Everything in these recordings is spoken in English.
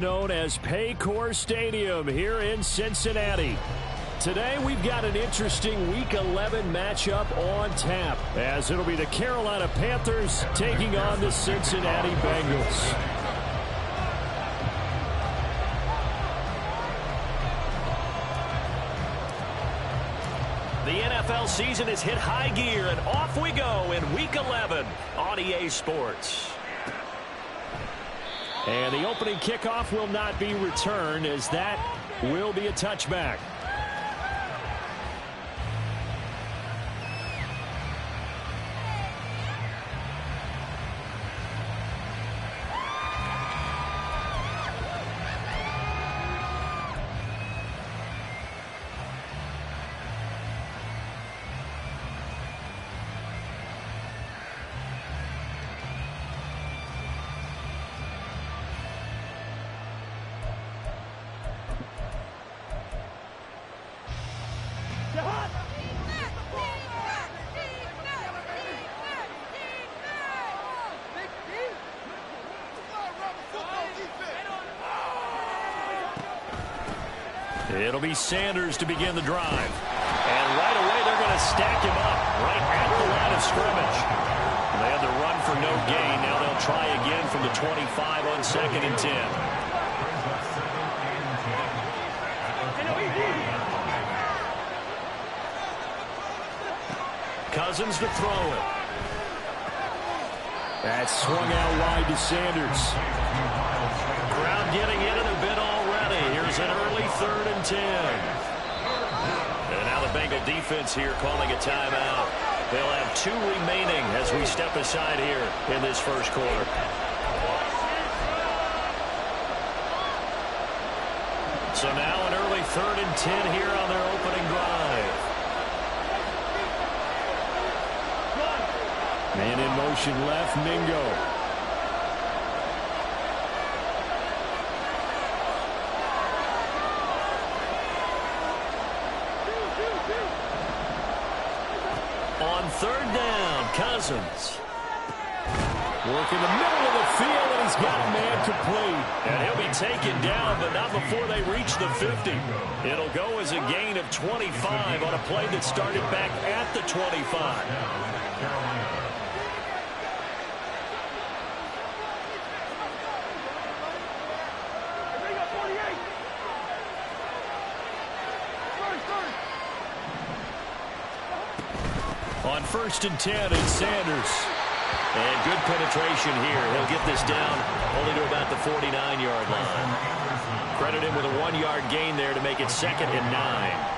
Known as Paycor Stadium here in Cincinnati. Today we've got an interesting Week 11 matchup on tap, as it'll be the Carolina Panthers taking on the Cincinnati Bengals. The NFL season has hit high gear, and off we go in Week 11 on EA Sports. And the opening kickoff will not be returned, as that will be a touchback. It'll be Sanders to begin the drive. And right away, they're going to stack him up right at the line of scrimmage. They had the run for no gain. Now they'll try again from the 25 on 2nd and 10. Cousins to throw it. That swung out wide to Sanders. Crowd getting in it a bit already. Here's an early 3rd and 10. And now the Bengal defense here calling a timeout. They'll have 2 remaining as we step aside here in this first quarter. So now an early 3rd and 10 here on their opening drive. Man in motion left, Mingo. On 3rd down, Cousins. Work in the middle of the field, and he's got a man complete. And he'll be taken down, but not before they reach the 50. It'll go as a gain of 25 on a play that started back at the 25. On 1st and 10, it's Sanders. And good penetration here. He'll get this down only to about the 49-yard line. Credit him with a 1-yard gain there to make it 2nd and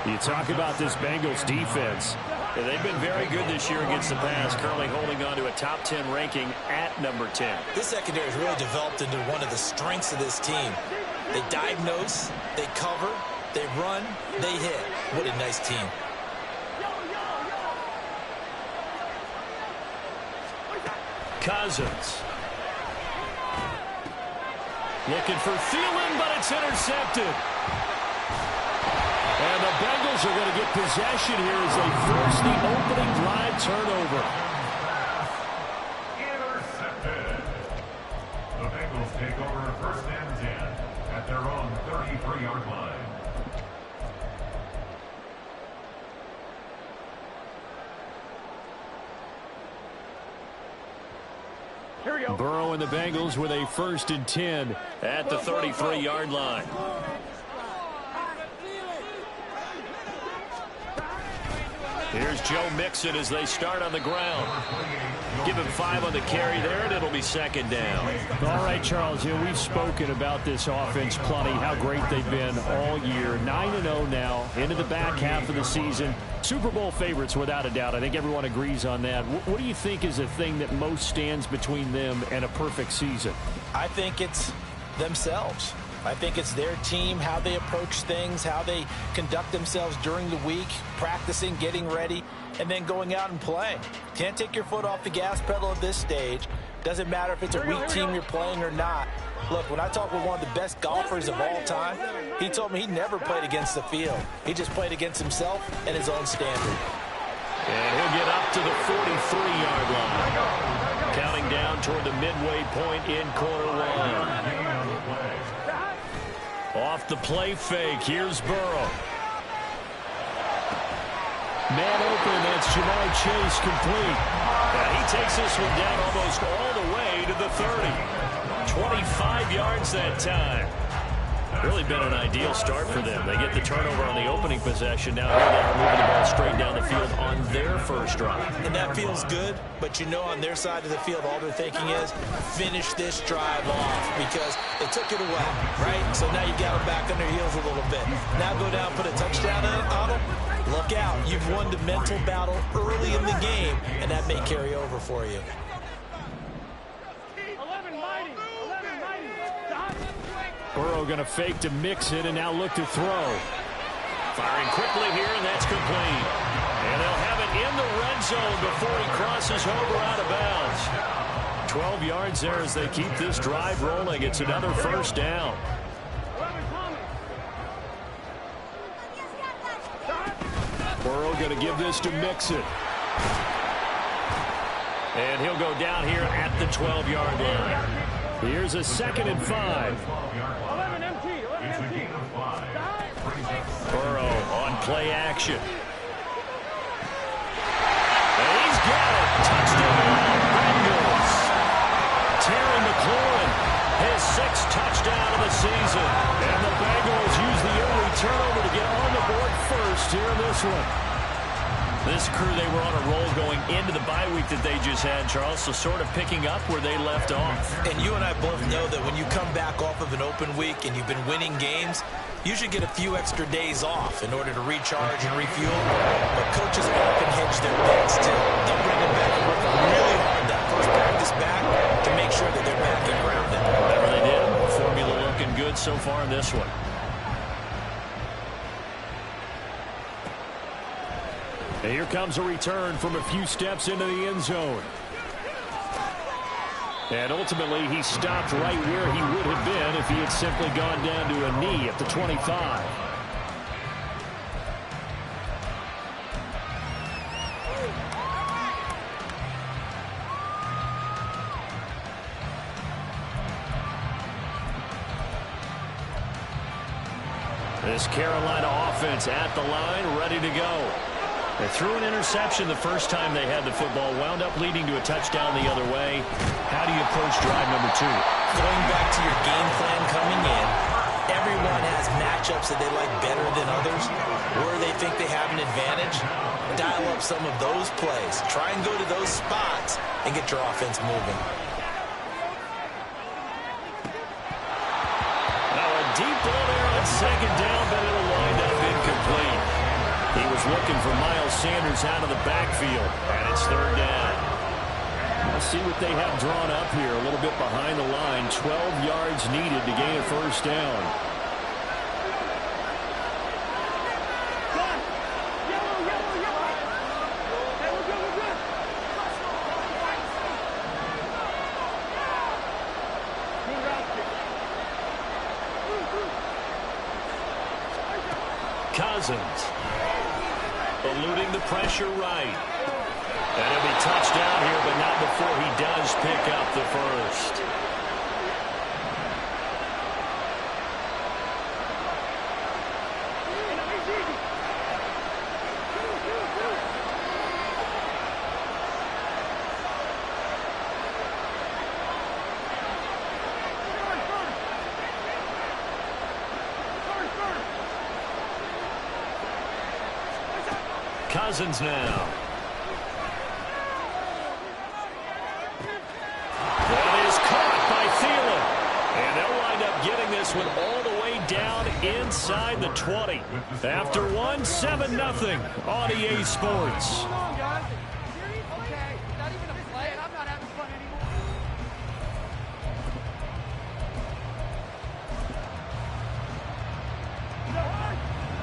9. You talk about this Bengals defense. Yeah, they've been very good this year against the pass, currently holding on to a top 10 ranking at number 10. This secondary has really developed into one of the strengths of this team. They diagnose, they cover, they run, they hit. What a nice team. Cousins. Looking for Thielen, but it's intercepted. And the Bengals are going to get possession here as they force the opening drive turnover. Intercepted. The Bengals take over 1st and 10 at their own 33-yard line. Here we go. Burrow and the Bengals with a 1st and 10 at the 33-yard line. Here's Joe Mixon as they start on the ground. Give him 5 on the carry there, and it'll be 2nd down. All right, Charles, we've spoken about this offense plenty, how great they've been all year. 9-0 now, into the back half of the season. Super Bowl favorites, without a doubt. I think everyone agrees on that. What do you think is the thing that most stands between them and a perfect season? I think it's themselves. I think it's their team, how they approach things, how they conduct themselves during the week, practicing, getting ready, and then going out and playing. Can't take your foot off the gas pedal at this stage. Doesn't matter if it's a weak team you're playing or not. Look, when I talked with one of the best golfers of all time, he told me he never played against the field. He just played against himself and his own standard. And he'll get up to the 43-yard line. Counting down toward the midway point in quarter one. Off the play fake, here's Burrow. Man open, that's Jamar Chase complete. He takes this one down almost all the way to the 30. 25 yards that time. Really been an ideal start for them. They get the turnover on the opening possession. Now here they are moving the ball straight down the field on their first drive. And that feels good, but you know on their side of the field all they're thinking is finish this drive off because they took it away, right? So now you got them back on their heels a little bit. Now go down, put a touchdown on them. Look out. You've won the mental battle early in the game, and that may carry over for you. Burrow going to fake to mix it and now look to throw. Firing quickly here, and that's complete. And they'll have it in the red zone before he crosses over out of bounds. 12 yards there as they keep this drive rolling. It's another first down. Burrow going to give this to Mixon. And he'll go down here at the 12-yard line. Here's a 2nd and 5. Burrow on play action. And he's got it. Touchdown, Bengals. Terry McLaurin, his 6th touchdown of the season. And the Bengals use the early turnover to get on the board first here in this one. This crew, they were on a roll going into the bye week that they just had, Charles, so sort of picking up where they left off. And you and I both know that when you come back off of an open week and you've been winning games, you should get a few extra days off in order to recharge and refuel. But coaches often hedge their bets, too. They'll bring them back and work really hard that first practice back to make sure that they're back and grounded. Whatever they did, formula looking good so far in this one. And here comes a return from a few steps into the end zone. And ultimately, he stopped right where he would have been if he had simply gone down to a knee at the 25. This Carolina offense at the line, ready to go. They threw an interception the first time they had the football, wound up leading to a touchdown the other way. How do you approach drive number 2? Going back to your game plan coming in, everyone has matchups that they like better than others. Where they think they have an advantage, dial up some of those plays. Try and go to those spots and get your offense moving. Now a deep ball there on 2nd down, but it'll wind up incomplete. He was looking for Miles Sanders out of the backfield, and it's 3rd down. Let's see what they have drawn up here. A little bit behind the line. 12 yards needed to gain a first down. Cousins. Eluding the pressure right. And he'll be touched down here, but not before he does pick up the first. Cousins now. That is caught by Thielen. And they'll wind up getting this one all the way down inside the 20. After 7-0 on EA Sports.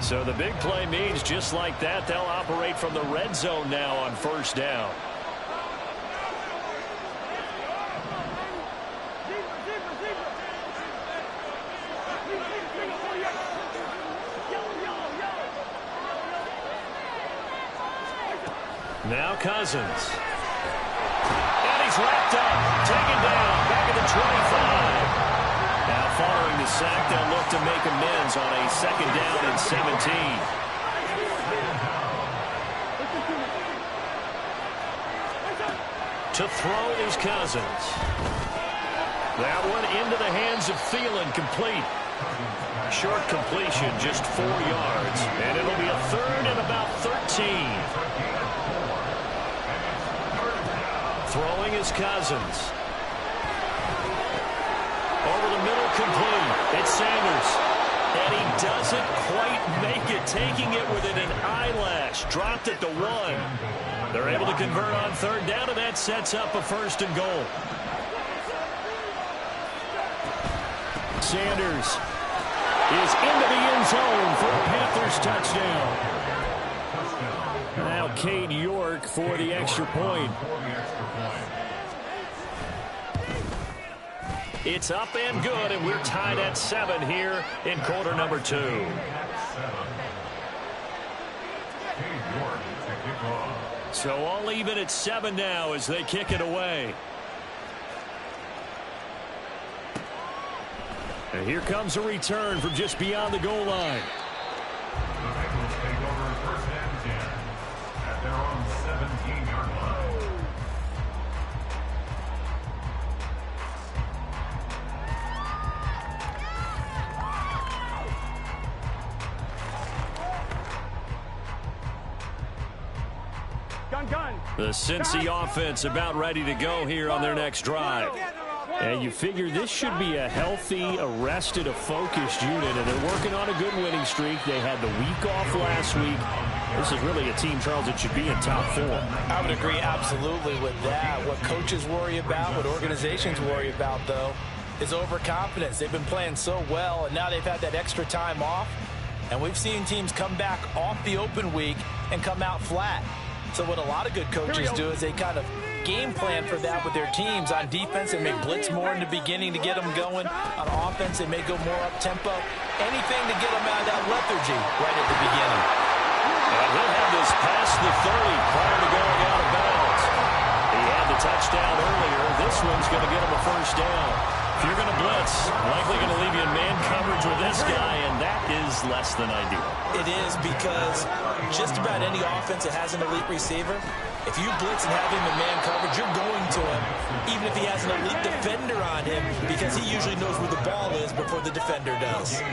So the big play means just like that, they'll operate from the red zone now on 1st down. Now Cousins. And he's wrapped up, taken down, back at the 25. Now following the sack, they'll look to make amends on a 2nd down and 17. To throw is Cousins. That one into the hands of Thielen, complete. Short completion, just 4 yards. And it'll be a 3rd and about 13. Throwing is Cousins. Over the middle, complete. It's Sanders. And he doesn't quite make it, taking it within an eyelash. Dropped at the 1. They're able to convert on 3rd down, and that sets up a 1st and goal. Sanders is into the end zone for a Panthers touchdown. Now Cade York for the extra point. It's up and good, and we're tied at 7 here in quarter number 2. So all even at 7 now as they kick it away. And here comes a return from just beyond the goal line. The Bengals take over 1st and 10 at their own 17-yard line. The Cincy offense about ready to go here on their next drive. And you figure this should be a healthy, arrested, a focused unit, and they're working on a good winning streak. They had the week off last week. This is really a team, Charles, that should be in top form. I would agree absolutely with that. What coaches worry about, what organizations worry about, though, is overconfidence. They've been playing so well, and now they've had that extra time off. And we've seen teams come back off the open week and come out flat. So what a lot of good coaches do is they kind of game plan for that with their teams. On defense, they may blitz more in the beginning to get them going. On offense, they may go more up-tempo. Anything to get them out of that lethargy right at the beginning. And he'll have this past the 30 prior to going out of bounds. He had the touchdown earlier. This one's going to get him a 1st down. If you're going to blitz, likely going to leave you in man coverage with this guy, and that is less than ideal. It is, because just about any offense that has an elite receiver, if you blitz and have him in man coverage, you're going to him, even if he has an elite defender on him, because he usually knows where the ball is before the defender does.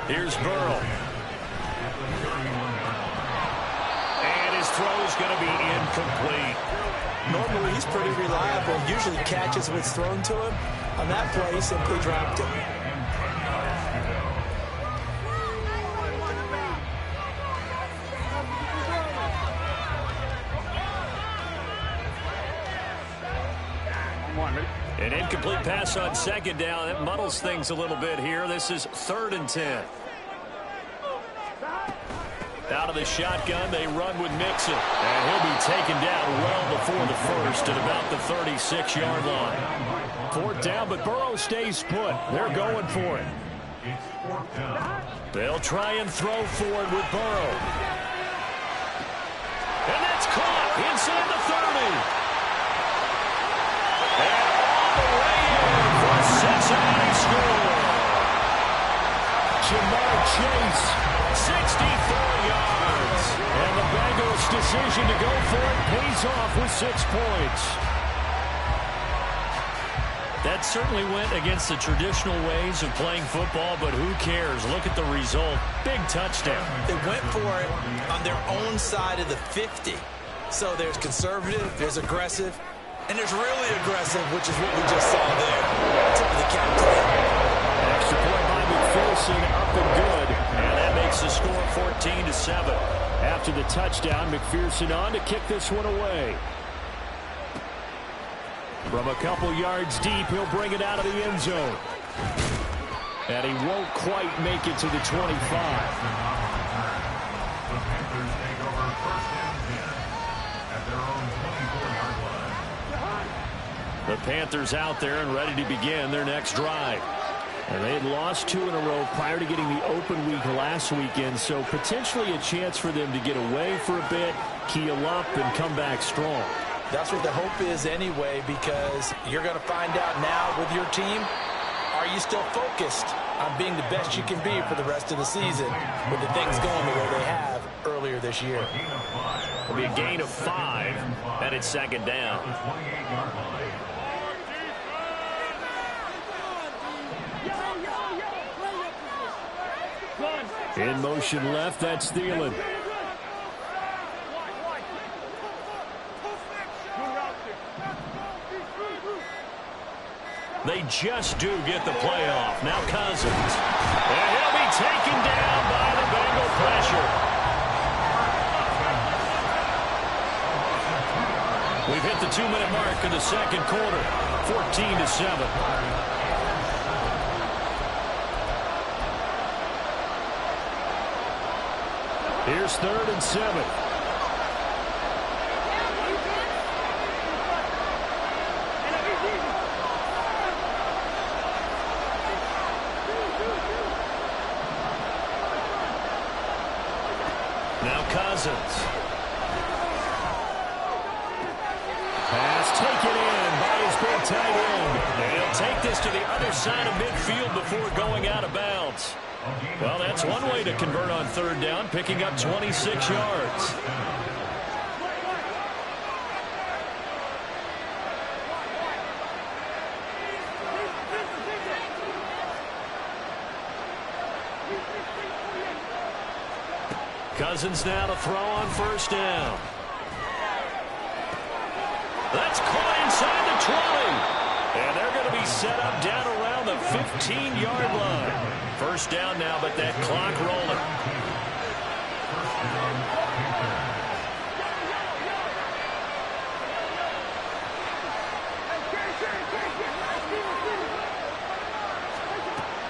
Here's Burrow. And his throw is going to be incomplete. Normally, he's pretty reliable. Usually catches what's thrown to him. On that play, he simply dropped it. An incomplete pass on 2nd down. That muddles things a little bit here. This is 3rd and 10. Out of the shotgun, they run with Mixon. And he'll be taken down well before the 1st at about the 36-yard line. 4th down, but Burrow stays put. They're going for it. They'll try and throw forward with Burrow. And that's caught inside the 30. And all the way in for a Cincinnati score. Jamar Chase, 64 yards. And the Bengals' decision to go for it pays off with 6 points. That certainly went against the traditional ways of playing football, but who cares? Look at the result. Big touchdown. They went for it on their own side of the 50. So there's conservative, there's aggressive, and there's really aggressive, which is what we just saw there. Tip of the cap to them. Extra point by McPherson, up and good. And that makes the score 14-7. After the touchdown, McPherson on to kick this one away. From a couple yards deep, he'll bring it out of the end zone. And he won't quite make it to the 25. The Panthers out there and ready to begin their next drive. And they had lost 2 in a row prior to getting the open week last weekend, so potentially a chance for them to get away for a bit, keel up, and come back strong. That's what the hope is anyway, because you're going to find out now with your team, Are you still focused on being the best you can be for the rest of the season with the things going the way they have earlier this year? It'll be a gain of 5, and it's second down. In motion left, that's Thielen. They just do get the playoff. Now Cousins. And he'll be taken down by the Bengal pressure. We've hit the 2-minute mark in the second quarter. 14-7. Here's 3rd and 7. Now Cousins. Pass taken in by his big tight end. And he'll take this to the other side of midfield before going out of bounds. Well, that's one way to convert on 3rd down, picking up 26 yards. Cousins now to throw on 1st down. That's caught inside the 20. And they're going to be set up down around the 15-yard line. 1st down now, but that clock rolling.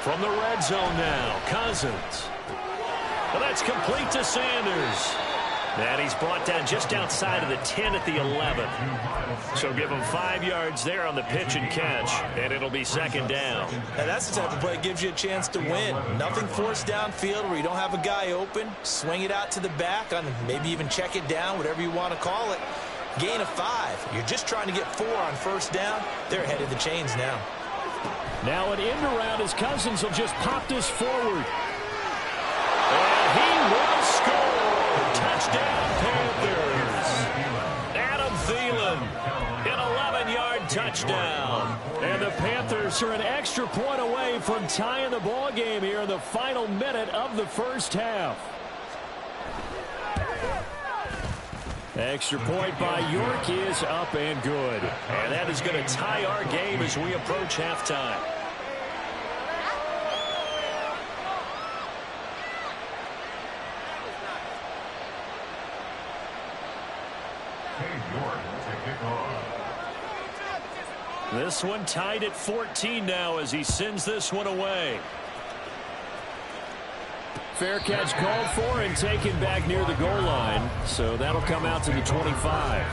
From the red zone now, Cousins. Well, that's complete to Sanders. And he's brought down just outside of the 10 at the 11. So give him 5 yards there on the pitch and catch, and it'll be 2nd down. Now that's the type of play that gives you a chance to win. Nothing forced downfield where you don't have a guy open. Swing it out to the back, on maybe even check it down, whatever you want to call it. Gain of 5. You're just trying to get 4 on 1st down. They're ahead of the chains now. Now an end around as Cousins will just pop this forward. And he will score. Touchdown, Panthers. Adam Thielen, an 11-yard touchdown. And the Panthers are an extra point away from tying the ball game here in the final minute of the 1st half. Extra point by York is up and good. And that is going to tie our game as we approach halftime. This one tied at 14 now as he sends this one away. Fair catch called for and taken back near the goal line. So that'll come out to the 25.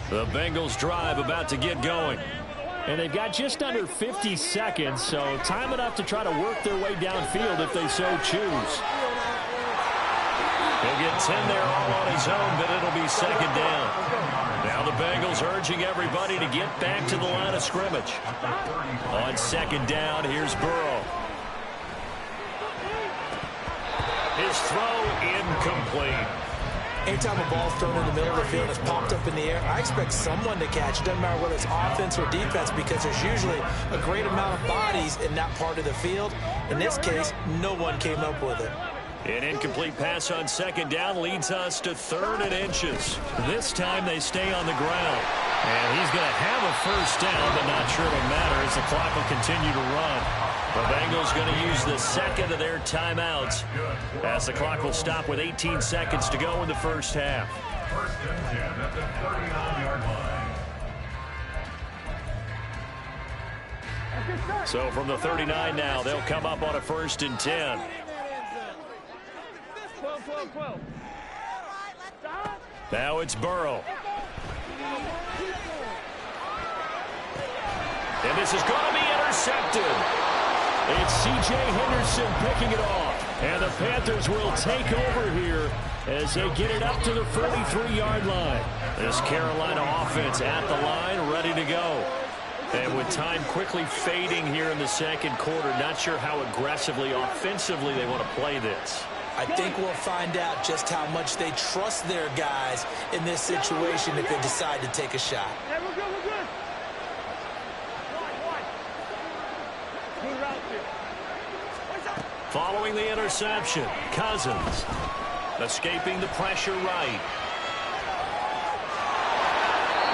The Bengals drive about to get going. And they've got just under 50 seconds, so time enough to try to work their way downfield if they so choose. He'll get 10 there all on his own, but it'll be 2nd down. Now the Bengals urging everybody to get back to the line of scrimmage. On 2nd down, here's Burrow. His throw incomplete. Anytime a ball's thrown in the middle of the field and it's popped up in the air, I expect someone to catch. It doesn't matter whether it's offense or defense because there's usually a great amount of bodies in that part of the field. In this case, no one came up with it. An incomplete pass on 2nd down leads us to 3rd and inches. This time they stay on the ground. And he's going to have a 1st down, but not sure it'll matter as the clock will continue to run. The Bengals going to use the 2nd of their timeouts as the clock will stop with 18 seconds to go in the 1st half. 1st and 10 at the 39-yard line. So from the 39 now, they'll come up on a 1st and 10. 12. Now it's Burrow. And this is going to be intercepted. It's C.J. Henderson picking it off. And the Panthers will take over here as they get it up to the 43-yard line. This Carolina offense at the line, ready to go. And with time quickly fading here in the second quarter, not sure how aggressively, offensively they want to play this. I think we'll find out just how much they trust their guys in this situation if they decide to take a shot. Hey, we're good, we're good. Good route there. Following the interception, Cousins escaping the pressure right.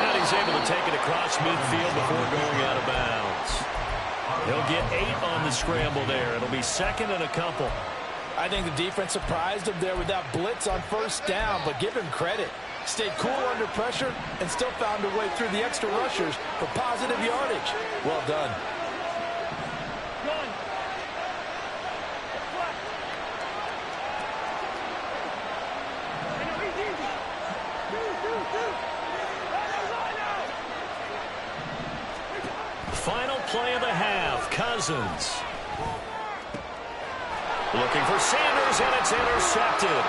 And he's able to take it across midfield before going out of bounds. He'll get 8 on the scramble there. It'll be second and a couple. I think the defense surprised him there with that blitz on first down, but give him credit. Stayed cool under pressure and still found a way through the extra rushers for positive yardage. Well done. Final play of the half, Cousins. Looking for Sanders, and it's intercepted.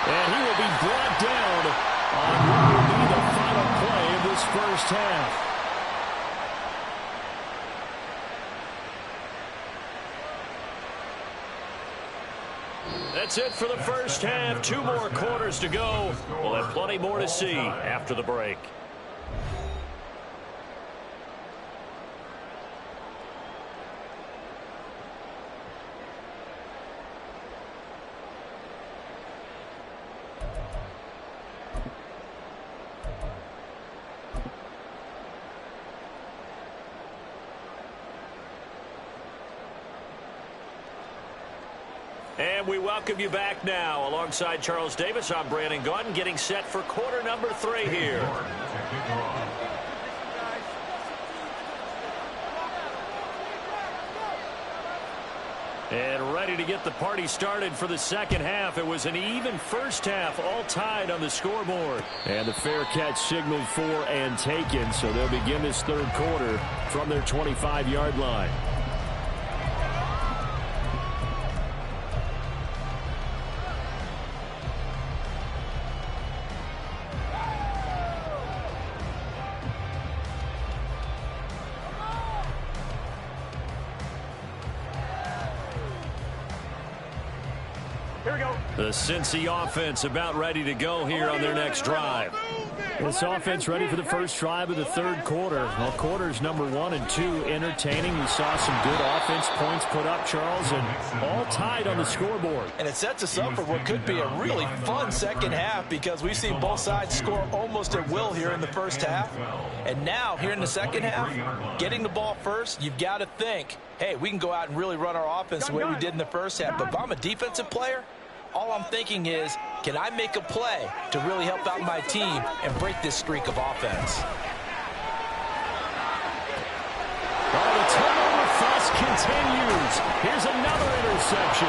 And he will be brought down on what will be the final play of this first half. That's it for the first half. 2 more quarters to go. We'll have plenty more to see after the break. And we welcome you back now. Alongside Charles Davis, I'm Brandon Gaudin, getting set for quarter number 3 here. And ready to get the party started for the second half. It was an even first half, all tied on the scoreboard. And the fair catch signaled for and taken, so they'll begin this third quarter from their 25-yard line. The Cincy offense about ready to go here on their next drive. This offense ready for the first drive of the third quarter. Well, quarters number 1 and 2 entertaining. We saw some good offense points put up, Charles, and all tied on the scoreboard. And it sets us up for what could be a really fun second half because we've seen both sides score almost at will here in the first half. And now, here in the second half, getting the ball first, you've got to think, hey, we can go out and really run our offense the way we did in the first half. But if I'm a defensive player, all I'm thinking is, can I make a play to really help out my team and break this streak of offense? Oh, the turnover fuss continues. Here's another interception.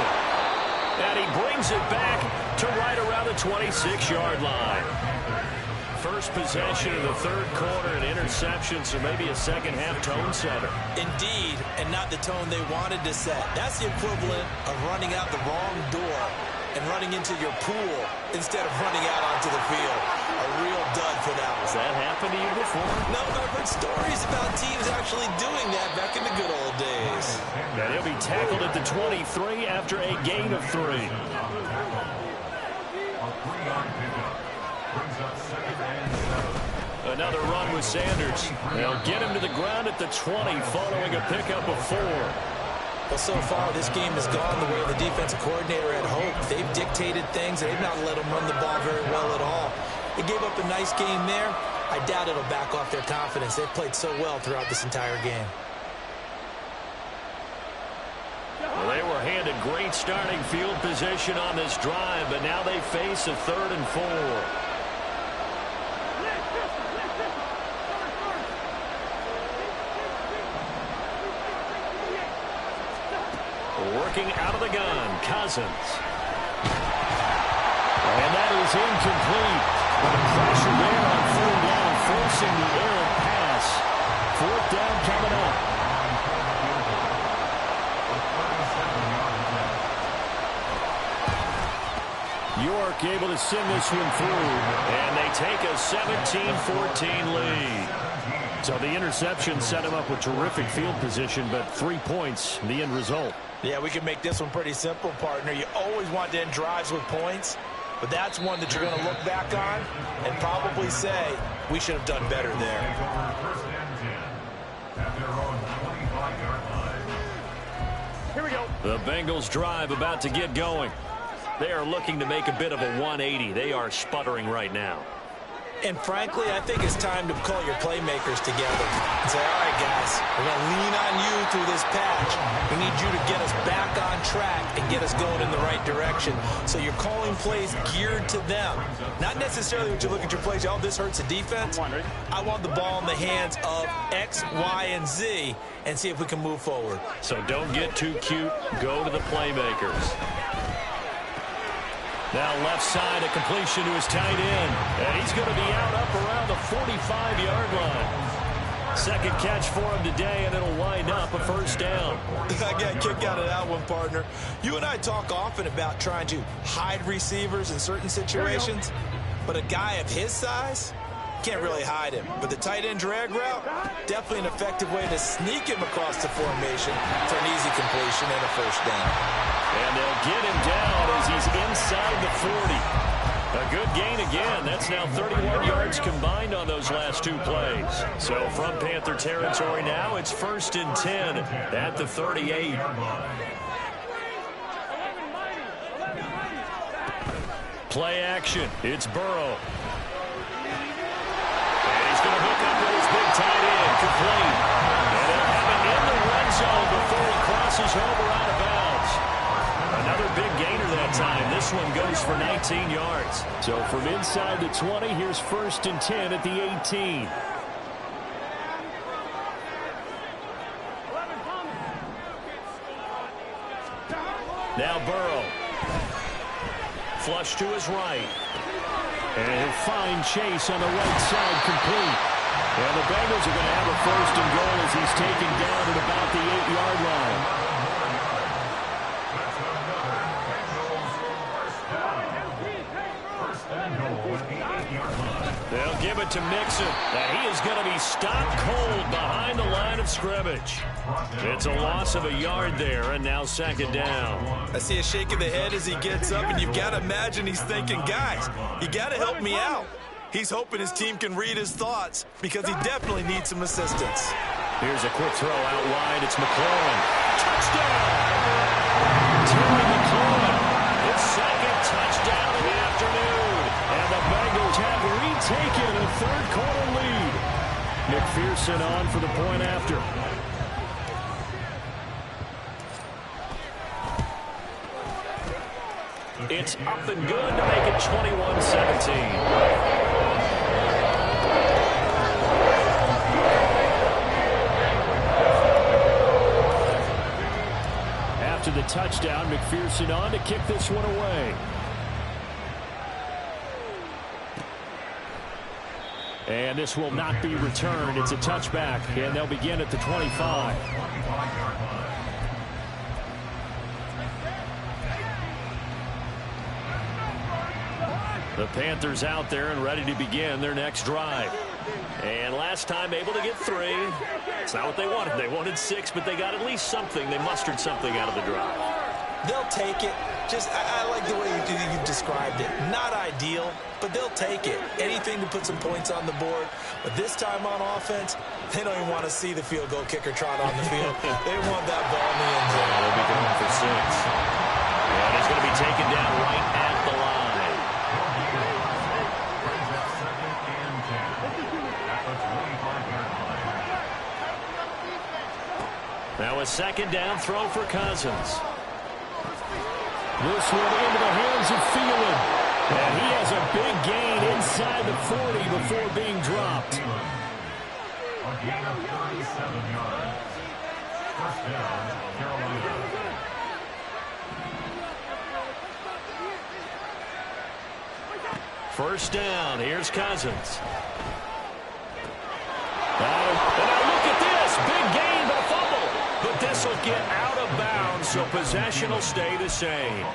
And he brings it back to right around the 26-yard line. First possession of the third quarter, an interception, so maybe a second-half tone setter. Indeed, and not the tone they wanted to set. That's the equivalent of running out the wrong door and running into your pool instead of running out onto the field. A real dud for that one. Has that happened to you before? No, but I've heard stories about teams actually doing that back in the good old days. And he'll be tackled at the 23 after a gain of 3. Another run with Sanders. They'll get him to the ground at the 20 following a pickup of 4. Well, so far, this game has gone the way the defensive coordinator had hoped. They've dictated things. They've not let them run the ball very well at all. They gave up a nice game there. I doubt it'll back off their confidence. They've played so well throughout this entire game. Well, they were handed great starting field position on this drive, but now they face a 3rd and 4. Working out of the gun, Cousins. And that is incomplete. The pressure there on 3rd down, forcing the errant pass. Fourth down coming up. York able to send this one through, and they take a 17-14 lead. So the interception set him up with terrific field position, but 3 points, the end result. Yeah, we can make this one pretty simple, partner. You always want to end drives with points, but that's one that you're going to look back on and probably say, we should have done better there. Here we go. The Bengals drive about to get going. They are looking to make a bit of a 180. They are sputtering right now. And frankly, I think it's time to call your playmakers together and say, all right, guys, we're going to lean on you through this patch. We need you to get us back on track and get us going in the right direction. So you're calling plays geared to them. Not necessarily when you look at your plays, oh, this hurts the defense. I want the ball in the hands of X, Y, and Z and see if we can move forward. So don't get too cute. Go to the playmakers. Now left side, a completion to his tight end. And he's going to be out up around the 45-yard line. Second catch for him today, and it'll wind up a first down. I got a kick out of that one, partner. You and I talk often about trying to hide receivers in certain situations, but a guy of his size can't really hide him. But the tight end drag route, definitely an effective way to sneak him across the formation for an easy completion and a first down. And they'll get him down as he's inside the 40. A good gain again. That's now 31 yards combined on those last two plays. So from Panther territory now, it's 1st and 10 at the 38. Play action. It's Burrow. And he's going to hook up with his big tight end. Complete. And they'll have it in the red zone before he crosses over out of bounds. Another big gainer that time. This one goes for 19 yards. So from inside the 20, here's 1st and 10 at the 18. Now Burrow. Flush to his right. And he'll find Chase on the right side, complete. And the Bengals are going to have a 1st and goal as he's taken down at about the 8-yard line. They'll give it to Mixon. And he is going to be stopped cold behind the line of scrimmage. It's a loss of a yard there, and now 2nd down. I see a shake of the head as he gets up, and you've got to imagine he's thinking, guys, you got to help me out. He's hoping his team can read his thoughts because he definitely needs some assistance. Here's a quick throw out wide. It's McLaurin. Touchdown! Terry McLaurin. His 2nd touchdown of the afternoon. And the Bengals have retaken a 3rd-quarter lead. McPherson on for the point after. It's up and good to make it 21-17. After the touchdown, McPherson on to kick this one away. And this will not be returned. It's a touchback, and they'll begin at the 25. The Panthers out there and ready to begin their next drive. And last time able to get 3. It's not what they wanted. They wanted 6, but they got at least something. They mustered something out of the drive. They'll take it. I like the way you described it. Not ideal, but they'll take it. Anything to put some points on the board. But this time on offense, they don't even want to see the field goal kicker trot on the field. They want that ball in the end zone. They'll be going for 6. And he's going to be taken down right at the line. Now a 2nd down throw for Cousins. This one into the hands of Thielen. And he has a big gain inside the 40 before being dropped. A gain of 37 yards. 1st down, Carolina. First down. Here's Cousins. And now look at but this will get out of bounds, so possession will stay the same.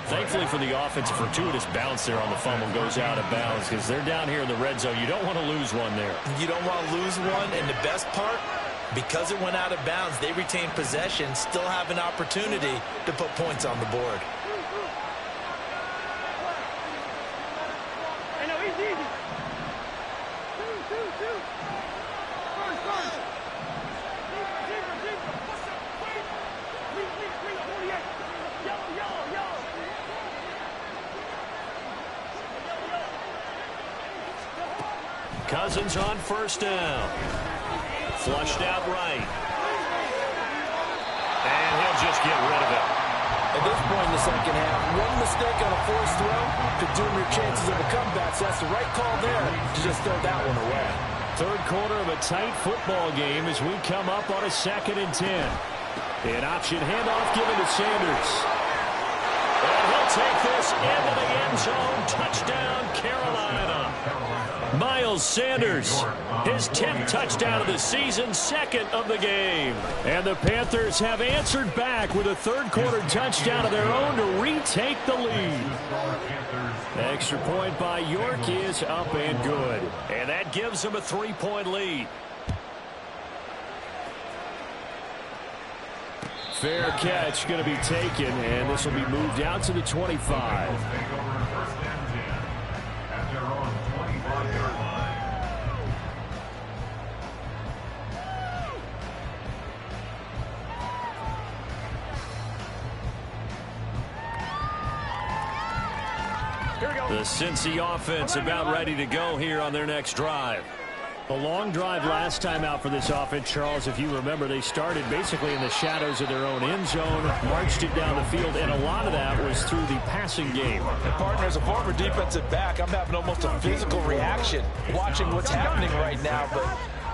Thankfully for the offense, a fortuitous bounce there on the fumble goes out of bounds because they're down here in the red zone. You don't want to lose one there. You don't want to lose one, and the best part, because it went out of bounds, they retain possession, still have an opportunity to put points on the board. Cousins on first down. Flushed out right. And he'll just get rid of it. At this point in the second half, one mistake on a forced throw could doom your chances of a comeback. So that's the right call there to just throw that one away. Third quarter of a tight football game as we come up on a 2nd and 10. An option handoff given to Sanders. And he'll take this into the end zone. Touchdown, Carolina. Miles Sanders, his 10th touchdown of the season, 2nd of the game. And the Panthers have answered back with a third-quarter touchdown of their own to retake the lead. Extra point by York is up and good. And that gives them a 3-point lead. Fair catch going to be taken, and this will be moved out to the 25. The Cincy offense about ready to go here on their next drive. A long drive last time out for this offense, Charles. If you remember, they started basically in the shadows of their own end zone, marched it down the field, and a lot of that was through the passing game. And partner, as a former defensive back, I'm having almost a physical reaction watching what's happening right now. But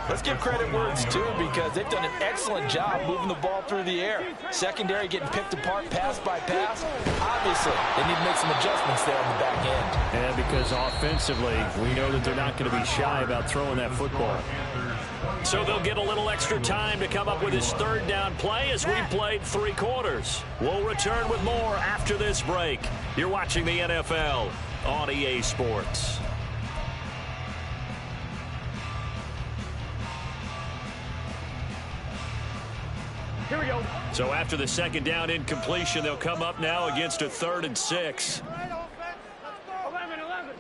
let's give credit where it's due because they've done an excellent job moving the ball through the air. Secondary getting picked apart pass by pass. Obviously, they need to make some adjustments there on the back end. And because offensively, we know that they're not going to be shy about throwing that football. So they'll get a little extra time to come up with his third down play as we played 3 quarters. We'll return with more after this break. You're watching the NFL on EA Sports. Here we go. So after the second down incompletion, they'll come up now against a 3rd and 6. 11.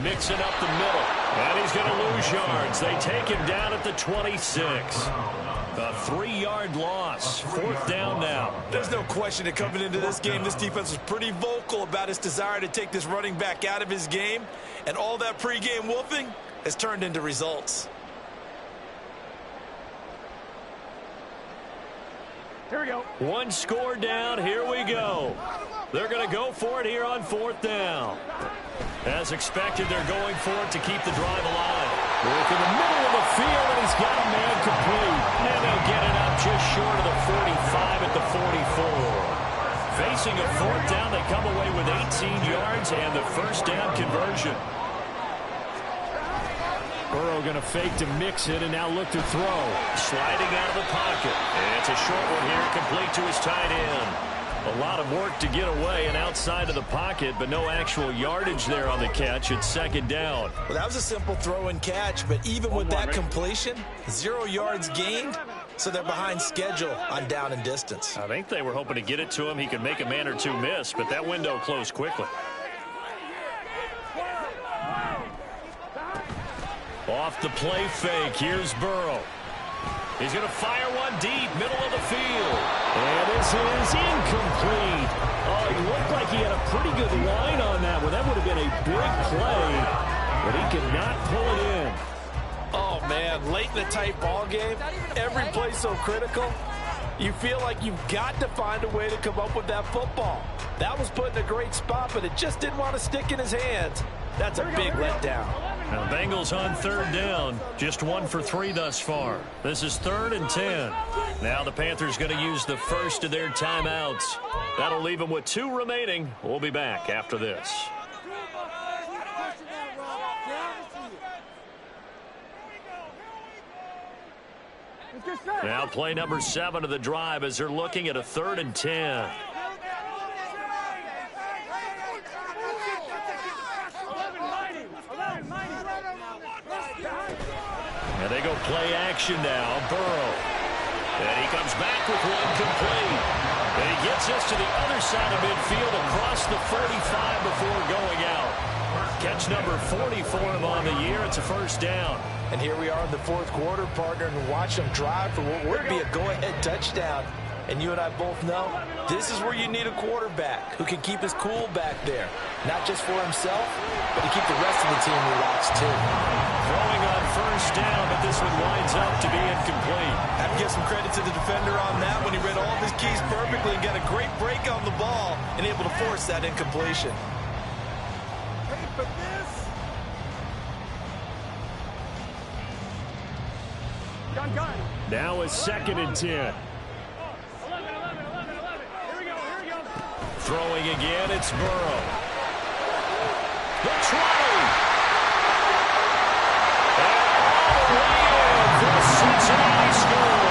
Mixing up the middle. And he's going to lose yards. They take him down at the 26. A 3-yard loss. 4th down now. There's no question that coming into this game, this defense was pretty vocal about its desire to take this running back out of his game. And all that pregame wolfing has turned into results. Here we go. 1 score down. Here we go. They're going to go for it here on 4th down. As expected, they're going for it to keep the drive alive. Work in the middle of the field, and he's got a man complete. And they'll get it up just short of the 45 at the 44. Facing a 4th down, they come away with 18 yards and the first down conversion. Burrow going to fake to mix it and now look to throw. Sliding out of the pocket. And it's a short one here, complete to his tight end. A lot of work to get away and outside of the pocket, but no actual yardage there on the catch. It's 2nd down. Well, that was a simple throw and catch, but even with that completion, 0 yards gained, so they're behind schedule on down and distance. I think they were hoping to get it to him. He could make a man or two miss, but that window closed quickly. Off the play fake, here's Burrow. He's going to fire one deep, middle of the field. And this is incomplete. Oh, he looked like he had a pretty good line on that one. That would have been a big play, but he could not pull it in. Oh, man, late in the tight ball game, every play so critical. You feel like you've got to find a way to come up with that football. That was put in a great spot, but it just didn't want to stick in his hands. That's a big letdown. Now, Bengals on 3rd down. Just 1 for 3 thus far. This is 3rd and 10. Now the Panthers going to use the first of their timeouts. That'll leave them with 2 remaining. We'll be back after this. Now play number 7 of the drive as they're looking at a 3rd and 10. And they go play action now. Burrow. And he comes back with one complete. And he gets us to the other side of midfield across the 45 before going out. Catch number 40 for him on the year. It's a first down. And here we are in the 4th quarter, partner, and watch them drive for what would be a go-ahead touchdown. And you and I both know this is where you need a quarterback who can keep his cool back there. Not just for himself, but to keep the rest of the team relaxed too. Throwing on first down, but this one winds up to be incomplete. I have to give some credit to the defender on that when he read all of his keys perfectly and got a great break on the ball and able to force that incompletion. Now it's 2nd and 10. Throwing again, it's Burrow. The try. And all the way in for the Cincinnati score.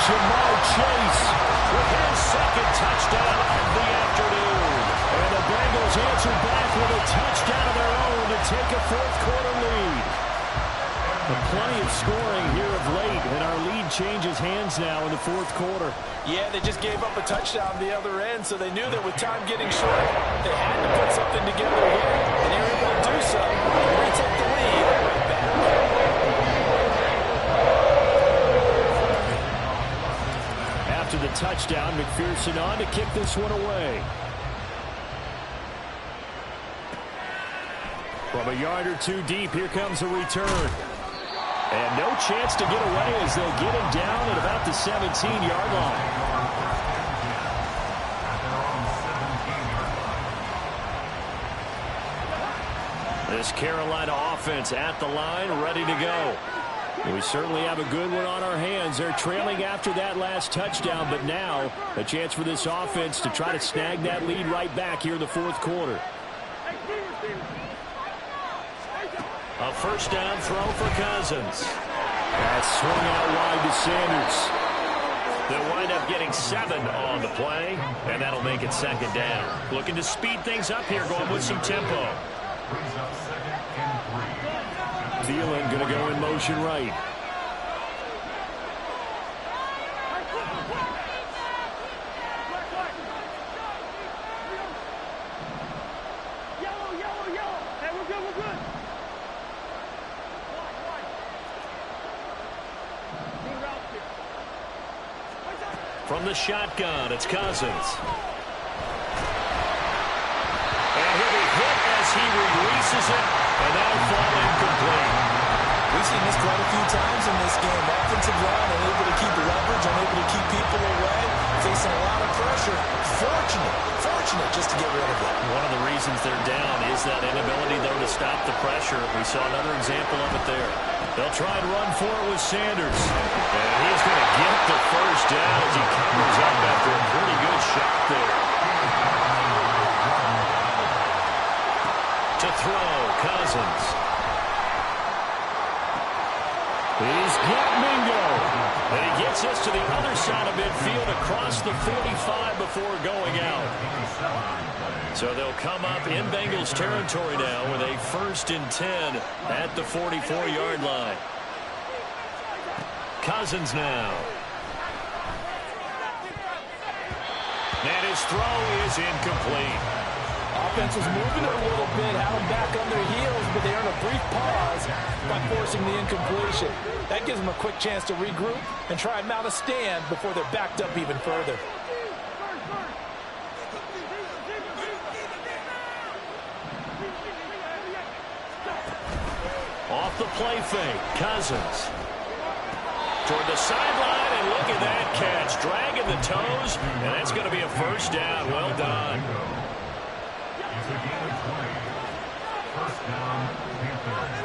Jamar Chase with his 2nd touchdown of the afternoon. And the Bengals answer back with a touchdown of their own to take a 4th quarter lead. Plenty of scoring here of late, and our lead changes hands now in the 4th quarter. Yeah, they just gave up a touchdown on the other end, so they knew that with time getting short, they had to put something together here, and they were able to do so. They take the lead right back. After the touchdown, McPherson on to kick this one away. From a yard or 2 deep, here comes a return. And no chance to get away as they'll get him down at about the 17-yard line. This Carolina offense at the line, ready to go. We certainly have a good one on our hands. They're trailing after that last touchdown, but now a chance for this offense to try to snag that lead right back here in the 4th quarter. A first down throw for Cousins. That's swung out wide to Sanders. They'll wind up getting 7 on the play, and that'll make it 2nd down. Looking to speed things up here, going with some tempo. Thielen going to go in motion right. From the shotgun, it's Cousins. And he'll be hit as he releases it, and that'll fall incomplete. We've seen this quite a few times in this game. Offensive line unable to keep leverage, unable to keep people away, facing a lot of pressure. Fortunate just to get rid of it. One of the reasons they're down is that inability, though, to stop the pressure. We saw another example of it there. They'll try and run for it with Sanders. And he's going to get the first down as he covers up after a pretty good shot there. To throw, Cousins. He's got Mingo. And he gets us to the other side of midfield across the 45 before going out. So they'll come up in Bengals territory now with a 1st and 10 at the 44-yard line. Cousins now. And his throw is incomplete. Offense was moving it a little bit, had them back on their heels, but they earned a brief pause by forcing the incompletion. That gives them a quick chance to regroup and try and mount a stand before they're backed up even further. Off the play fake, Cousins. Toward the sideline, and look at that catch. Dragging the toes, and that's going to be a first down. Well done. It's a gain of 20. First down, Panthers.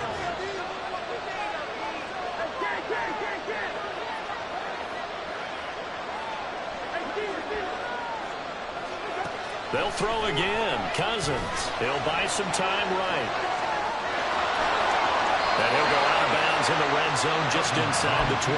They'll throw again. Cousins. He'll buy some time right. And he'll go out of bounds is in the red zone just inside the 20.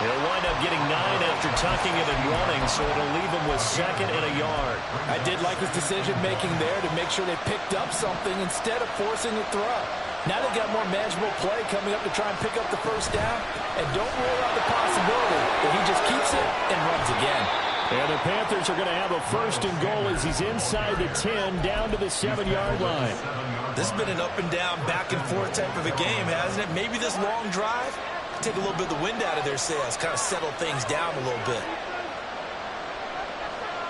He'll wind up getting 9 after tucking it and running, so it'll leave him with 2nd and a yard. I did like his decision-making there to make sure they picked up something instead of forcing the throw. Now they've got more manageable play coming up to try and pick up the first down, and don't rule out the possibility that he just keeps it and runs again. And the Panthers are going to have a 1st and goal as he's inside the 10, down to the 7-yard line. This has been an up-and-down, back-and-forth type of a game, hasn't it? Maybe this long drive take a little bit of the wind out of their sails, kind of settle things down a little bit.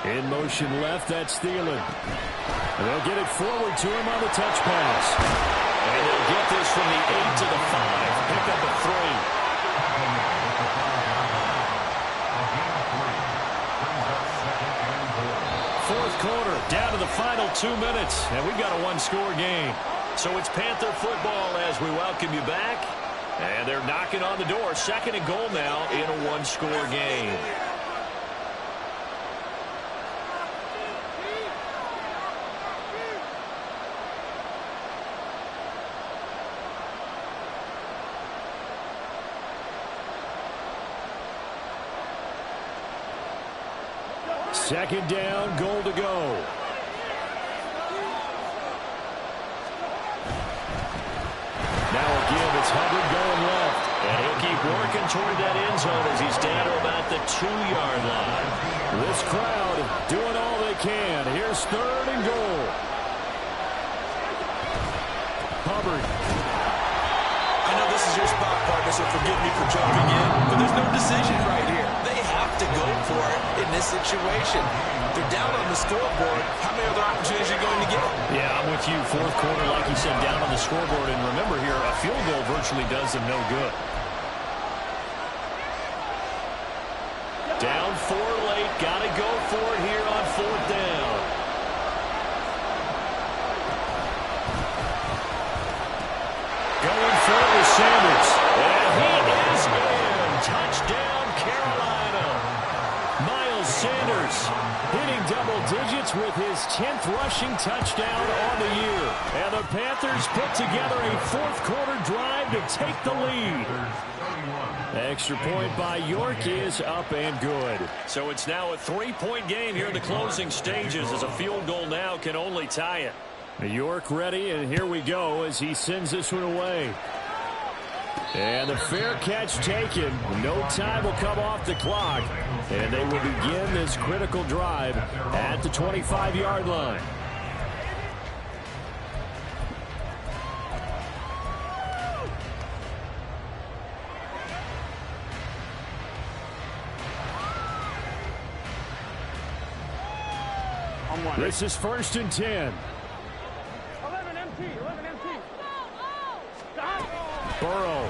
In motion left, that's Thielen. And they'll get it forward to him on the touch pass. And they'll get this from the 8 to the 5. Pick up a 3. 4th quarter, down to the final 2 minutes, and we've got a 1-score game. So it's Panther football as we welcome you back. And they're knocking on the door. 2nd and goal now in a 1-score game. Second down, goal to go. Now again, it's Hubbard going left. And he'll keep working toward that end zone as he's down to about the 2-yard line. This crowd doing all they can. Here's 3rd and goal. Hubbard. I know this is your spot, partner, so forgive me for jumping in, but there's no decision right here. They have to go for it in this situation. They're down on the scoreboard. How many other opportunities are you going to get? Yeah, I'm with you. 4th quarter, like you said, down on the scoreboard. And remember here, a field goal virtually does them no good. Down 4 late. Got to go for it here on 4th down. Going for it with Sanders. And he is in. Touchdown, Carolina. Miles Sanders hitting double digits with his 10th rushing touchdown on the year. And the Panthers put together a 4th quarter drive to take the lead. Extra point by York is up and good. So it's now a 3-point game here in the closing stages as a field goal now can only tie it. York ready, and here we go as he sends this one away. And the fair catch taken. No time will come off the clock. And they will begin this critical drive at the 25-yard line. This is 1st and 10. 11 empty. Burrow.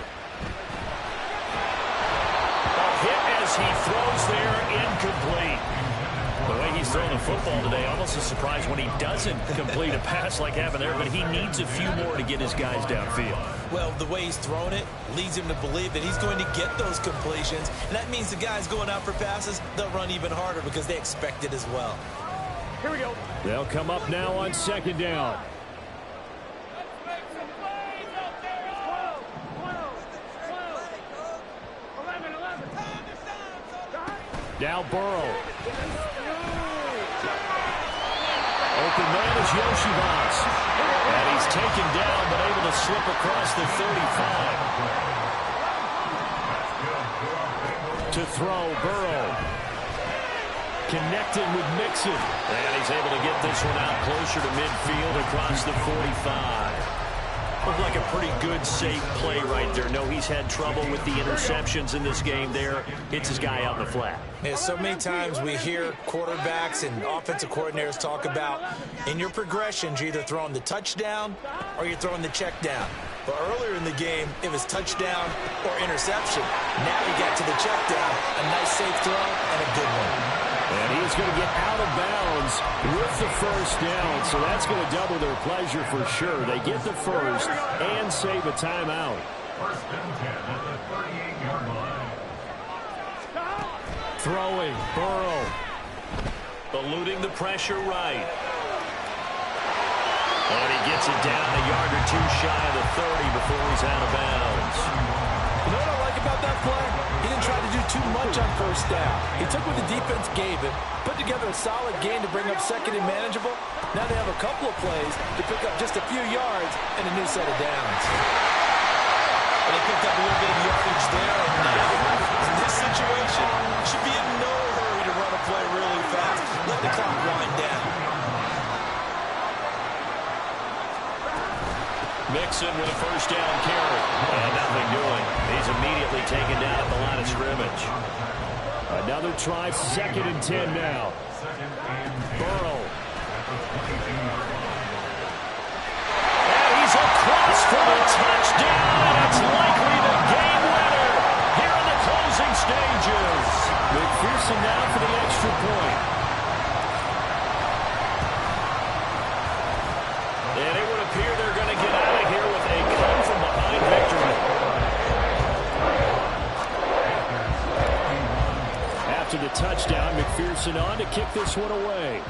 A hit as he throws there, incomplete. The way he's throwing the football today, almost a surprise when he doesn't complete a pass like happened there, but he needs a few more to get his guys downfield. Well, the way he's thrown it leads him to believe that he's going to get those completions, and that means the guys going out for passes, they'll run even harder because they expect it as well. Here we go. They'll come up now on 2nd down. Now Burrow. Open man is Yoshivas. And he's taken down but able to slip across the 35. To throw, Burrow. Connecting with Mixon. And he's able to get this one out closer to midfield across the 45. Looked like a pretty good, safe play right there. No, he's had trouble with the interceptions in this game there. Hits his guy out in the flat. Yeah, so many times we hear quarterbacks and offensive coordinators talk about in your progressions, you're either throwing the touchdown or you're throwing the check down. But earlier in the game, it was touchdown or interception. Now you get to the check down, a nice safe throw and a good one. And he's going to get out of bounds with the first down, so that's going to double their pleasure for sure. They get the first and save a timeout. 1st and 10 at the 38-yard line. Throwing, Burrow. Eluding the pressure right. And he gets it down a yard or two shy of the 30 before he's out of bounds. too much on first down. He took what the defense gave him, put together a solid game to bring up second and manageable. Now they have a couple of plays to pick up just a few yards and a new set of downs. And they picked up a little bit of yardage there. And now, in this situation, should be in no hurry to run a play really fast. Let the clock wind down. Mixon with a first down carry. And nothing doing. He's immediately taken down at the line of scrimmage. Another try, 2nd and 10 now. Burrow. And he's across for a touchdown. It's likely the game winner here in the closing stages. McPherson now for the extra point. And it would appear they're going to get out of here with a come-from-behind victory. After the touchdown, McPherson on to kick this one away.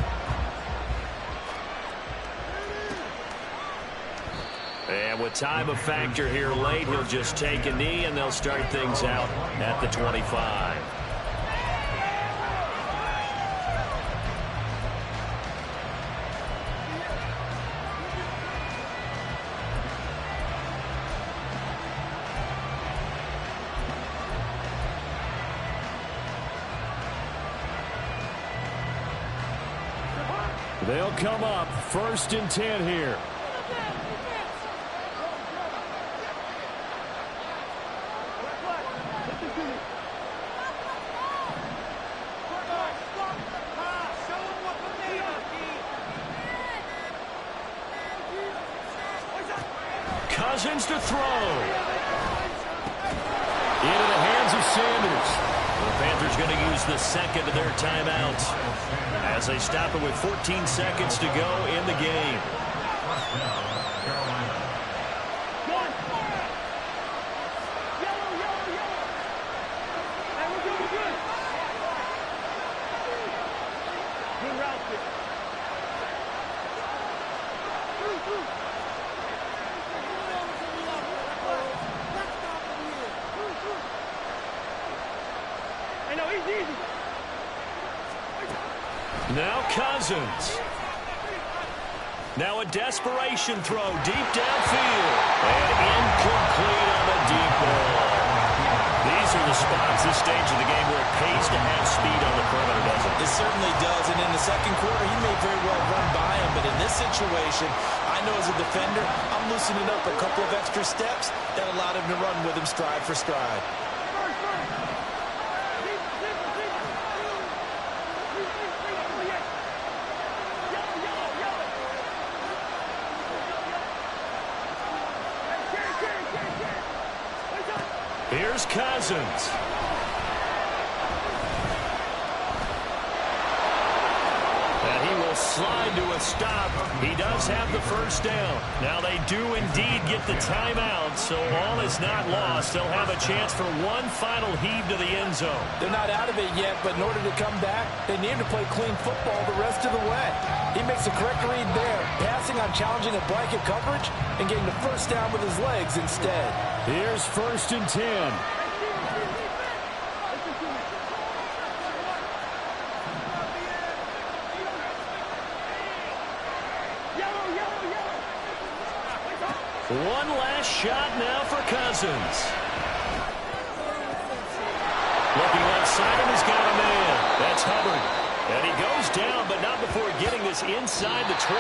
And with time a factor here late, he'll just take a knee, and they'll start things out at the 25. They'll come up 1st and 10 here. Cousins to throw. Into the hands of Sanders. The Panthers going to use the second of their timeouts as they stop it with 14 seconds to go in the game. Now Cousins. Now a desperation throw deep downfield. And incomplete on the deep ball. These are the spots, this stage of the game, where it pays to have speed on the perimeter, doesn't it? It certainly does. And in the second quarter, he may very well run by him. But in this situation, I know as a defender, I'm loosening up a couple of extra steps that allowed him to run with him stride for stride. Here's Cousins. And he will slide to a stop. He does have the first down. Now they do indeed get the timeout, so all is not lost. They'll have a chance for one final heave to the end zone. They're not out of it yet, but in order to come back, they need to play clean football the rest of the way. He makes the correct read there, passing on challenging a blanket coverage and getting the first down with his legs instead. Here's 1st and 10. One last shot now for Cousins. Looking left side, and he's got a man. That's Hubbard. And he goes down, but not before getting this inside the 25.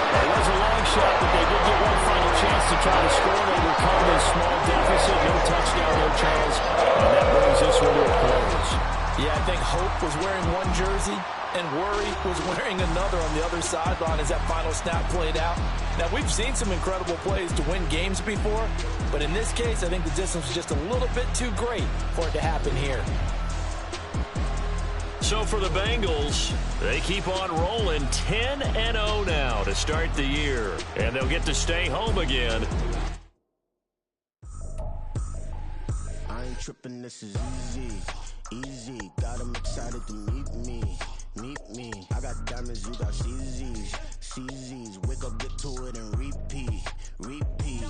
It was a long shot, but they did get one final chance to try to score and overcome this small deficit. No touchdown there, Charles. And that brings this one to a close. Yeah, I think Hope was wearing one jersey and Worry was wearing another on the other sideline as that final snap played out. Now, we've seen some incredible plays to win games before, but in this case, I think the distance was just a little bit too great for it to happen here. So for the Bengals, they keep on rolling 10-0 now to start the year. And they'll get to stay home again. I ain't tripping, this is easy. Easy, got them excited to meet me. Meet me. I got diamonds, you got CZs. CZs, wake up, get to it, and repeat. Repeat.